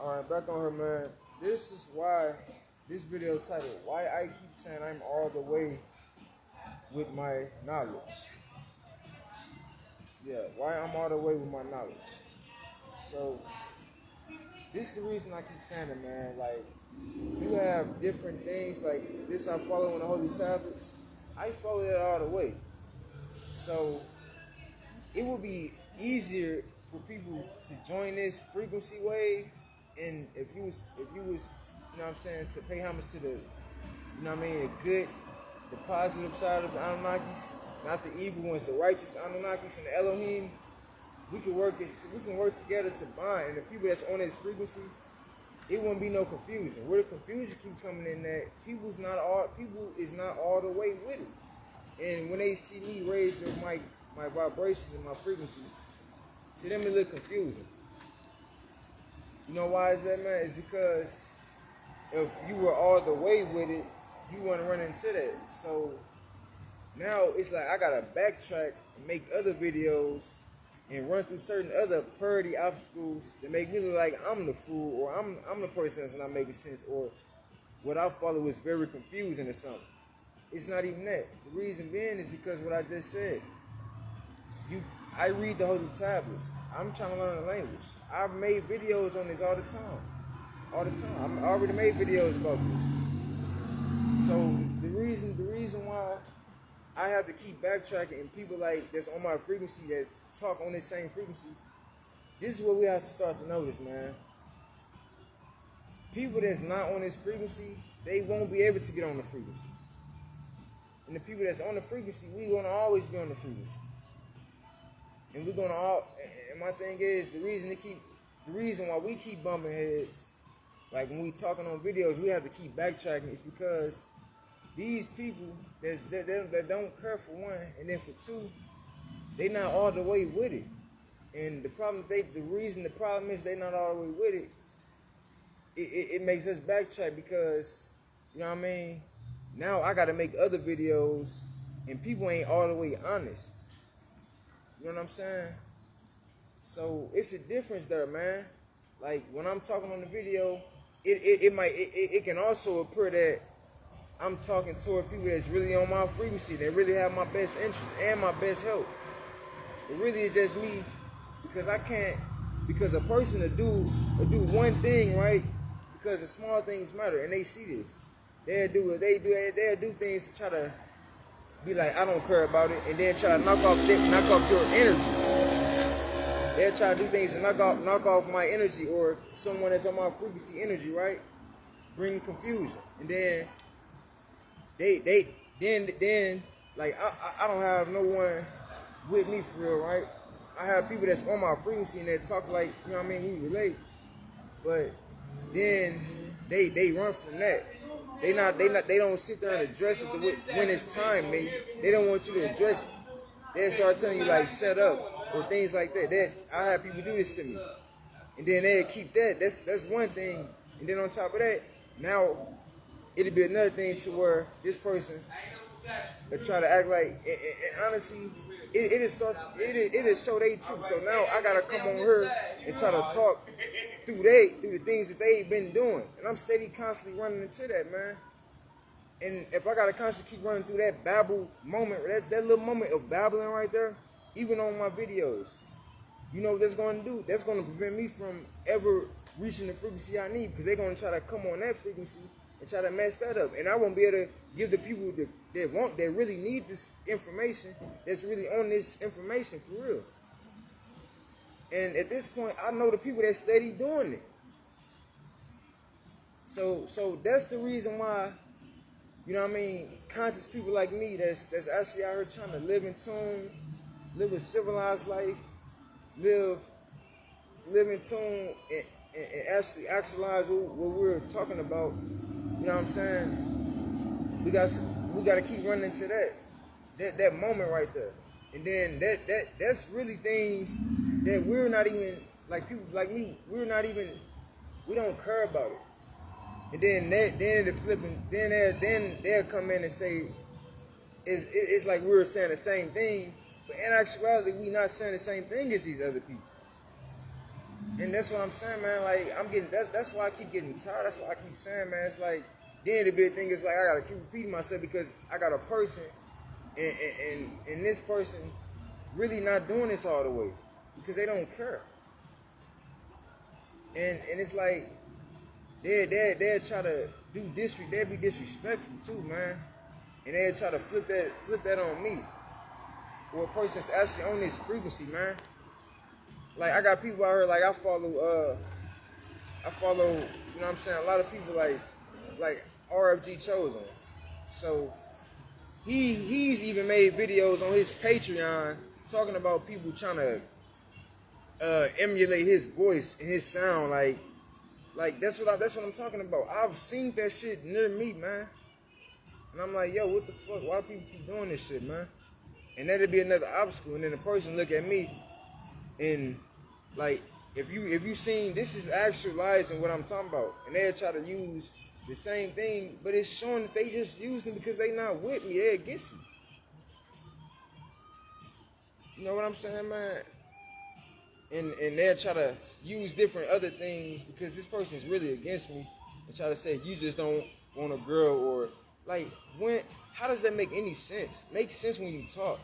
Alright, back on her, man. This is why this video titled, Why I Keep Saying I'm All the Way with My Knowledge. Yeah, why I'm all the way with my knowledge. So, this is the reason I keep saying it, man. Like, you have different things, like this I follow in the Holy Tablets. I follow that all the way. So, it would be easier for people to join this frequency wave, and if you was you know what I'm saying, to pay homage to the, you know what I mean, the good, the positive side of the Anunnakis, not the evil ones, the righteous Anunnakis and the Elohim. We can work together to bind, and the people that's on this frequency, it won't be no confusion. Where the confusion keep coming in, that people is not all the way with it. And when they see me raise my vibrations and my frequency, to them it look confusing. You know why is that, man? It's because if you were all the way with it, you wouldn't run into that. So now it's like I gotta backtrack and make other videos and run through certain other purdy obstacles that make me look like I'm the fool, or I'm the person that's not making sense, or what I follow is very confusing or something. It's not even that. The reason being is because what I just said. I read the Holy Tablets. I'm trying to learn the language. I've made videos on this all the time. All the time. I already made videos about this. So the reason why I have to keep backtracking, and people like that's on my frequency that talk on this same frequency, this is what we have to start to notice, man. People that's not on this frequency, they won't be able to get on the frequency. And the people that's on the frequency, we gonna always be on the frequency. And we're gonna all. And my thing is, the reason why we keep bumping heads, like when we talking on videos, we have to keep backtracking. It's because these people that don't care, for one, and then for two, they not all the way with it. And the problem is they not all the way with it. It makes us backtrack because, you know what I mean. Now I gotta make other videos, and people ain't all the way honest. You know what I'm saying? So it's a difference there, man. Like when I'm talking on the video, it can also appear that I'm talking toward people that's really on my frequency, that really have my best interest and my best help. It really is just me, because a person will do one thing, right? Because the small things matter, and they see this. They'll do things to try to be like, I don't care about it, and then try to knock off your energy. They'll try to do things to knock off my energy, or someone that's on my frequency energy, right? Bring confusion, and then then like I don't have no one with me for real, right? I have people that's on my frequency and that talk like, you know what I mean, we relate, but then they run from that. They don't sit there and address it when it's time, man. They don't want you to address it. They'll start telling you like shut up or things like that. I have people do this to me. And then they'll keep that. That's one thing. And then on top of that, now it'll be another thing to where this person will try to act like, and honestly, it'll show they truth. So now I gotta come on here and try to talk through the things that they've been doing. And I'm constantly running into that, man. And if I gotta constantly keep running through that babble moment, that little moment of babbling right there, even on my videos, you know what that's gonna do? That's gonna prevent me from ever reaching the frequency I need, because they're gonna try to come on that frequency and try to mess that up. And I won't be able to give the people that really need this information, that's really on this information for real. And at this point, I know the people that steady doing it. So that's the reason why, you know what I mean, conscious people like me that's actually out here trying to live in tune, live a civilized life, live in tune, and actually actualize what we're talking about. You know what I'm saying? We got to keep running into that moment right there. And then that's really things that we're not even, like people like me, we don't care about it. And then the flipping, then they'll come in and say it's like we were saying the same thing, but in actuality we not saying the same thing as these other people. And that's what I'm saying, man. Like I'm getting that's why I keep getting tired. That's why I keep saying, man. It's like then the big thing is like I gotta keep repeating myself because I got a person and this person really not doing this all the way because they don't care. And it's like they'll try to do they'll be disrespectful too, man. And they'll try to flip that on me. Or a person's actually on this frequency, man. Like I got people out here like I follow, you know what I'm saying, a lot of people like RFG Chosen. So he's even made videos on his Patreon talking about people trying to emulate his voice and his sound, like that's what I'm talking about. I've seen that shit near me, man, and I'm like, yo, what the fuck? Why do people keep doing this shit, man? And that'd be another obstacle. And then the person look at me, and like, if you seen this is actualizing what I'm talking about, and they'll try to use the same thing, but it's showing that they just using it because they not with me, they against me. You know what I'm saying, man? And they'll try to use different other things because this person is really against me and try to say you just don't want a girl or like how does that make any sense? Makes sense when you talk.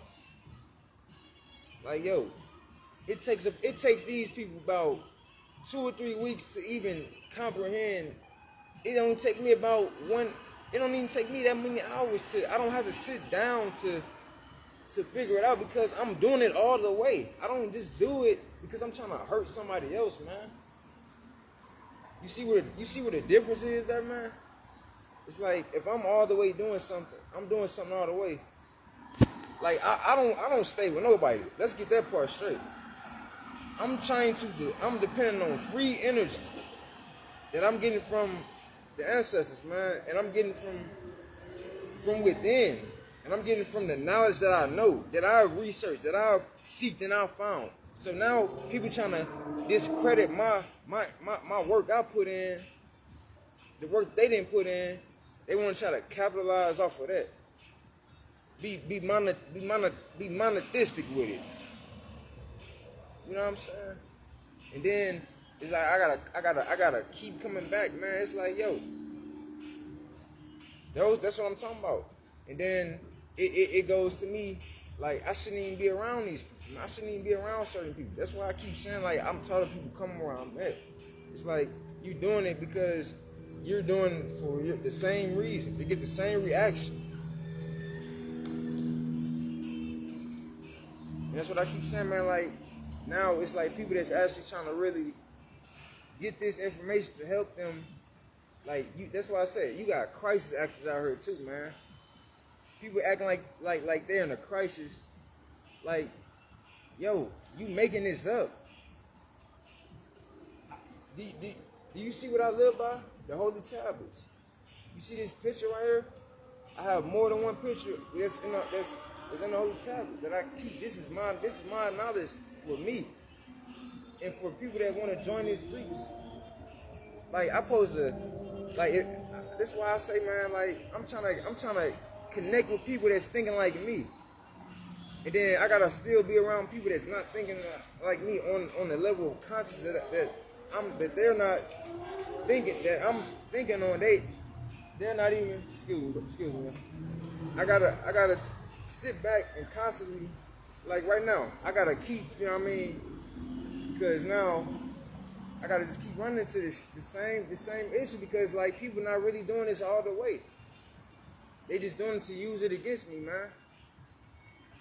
Like yo, it takes these people about 2 or 3 weeks to even comprehend. It don't take me about it don't even take me that many hours I don't have to sit down to figure it out because I'm doing it all the way. I don't just do it because I'm trying to hurt somebody else, man. You see what the difference is there, man? It's like if I'm all the way doing something, I'm doing something all the way. Like I don't stay with nobody. Let's get that part straight. I'm depending on free energy that I'm getting from the ancestors, man, and I'm getting from within. And I'm getting from the knowledge that I know, that I've researched, that I've seeked and I've found. So now people trying to discredit my work I put in, the work they didn't put in. They want to try to capitalize off of that. Be monotheistic with it. You know what I'm saying? And then it's like I gotta keep coming back, man. It's like yo, that's what I'm talking about. And then it goes to me like I shouldn't even be around these people. I shouldn't even be around certain people. That's why I keep saying like I'm telling people come around that. It's like you doing it because you're doing it for the same reason to get the same reaction. And that's what I keep saying, man. Like now it's like people that's actually trying to really get this information to help them. Like that's why I said you got crisis actors out here too, man. People acting like they're in a crisis. Like, yo, you making this up. Do you see what I live by? The Holy Tablets. You see this picture right here? I have more than one picture that's in the Holy Tablets that I keep. This is my knowledge for me. And for people that want to join this frequency. Like I pose that's why I say, man, like I'm trying to connect with people that's thinking like me. And then I gotta still be around people that's not thinking like me on the level of consciousness that they're not thinking that I'm thinking on. They're not even excuse me. I gotta sit back and constantly like right now I gotta keep, you know what I mean, because now I gotta just keep running into the same issue because like people not really doing this all the way. They just doing it to use it against me, man.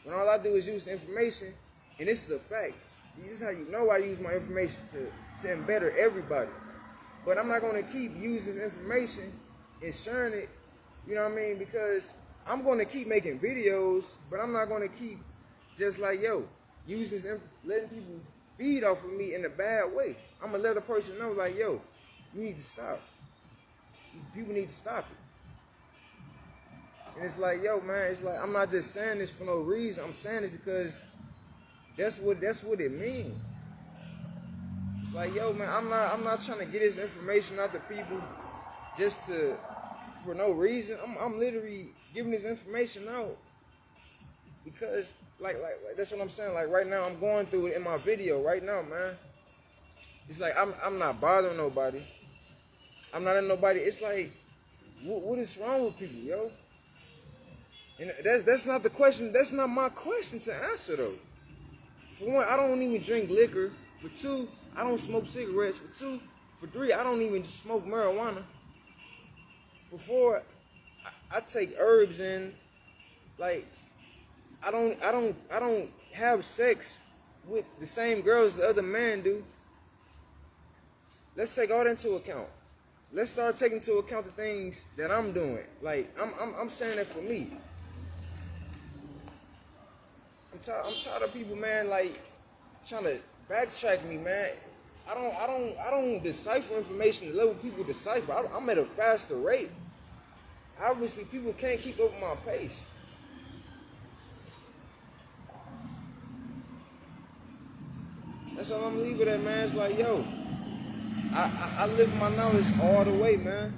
When all I do is use information, and this is a fact. This is how you know I use my information to embetter everybody. But I'm not gonna keep using this information and sharing it, you know what I mean? Because I'm gonna keep making videos, but I'm not gonna keep just like, yo, letting people feed off of me in a bad way. I'm gonna let a person know, like, yo, you need to stop. People need to stop it. And it's like, yo, man, it's like I'm not just saying this for no reason. I'm saying it because that's what it means. It's like, yo, man, I'm not trying to get this information out to people just for no reason. I'm literally giving this information out because like that's what I'm saying. Like right now I'm going through it in my video right now, man. It's like I'm not bothering nobody. I'm not in nobody. It's like, what is wrong with people, yo? And that's not the question. That's not my question to answer though. For one, I don't even drink liquor. For two, I don't smoke cigarettes. For three, I don't even smoke marijuana. For four, I take herbs and like I don't have sex with the same girls the other man do. Let's take all that into account. Let's start taking into account the things that I'm doing. Like I'm saying that for me. I'm tired of people, man, like trying to backtrack me, man. I don't decipher information the level people decipher. I'm at a faster rate. Obviously, people can't keep up with my pace. That's all I'm gonna leave it at, man. It's like, yo, I live my knowledge all the way, man.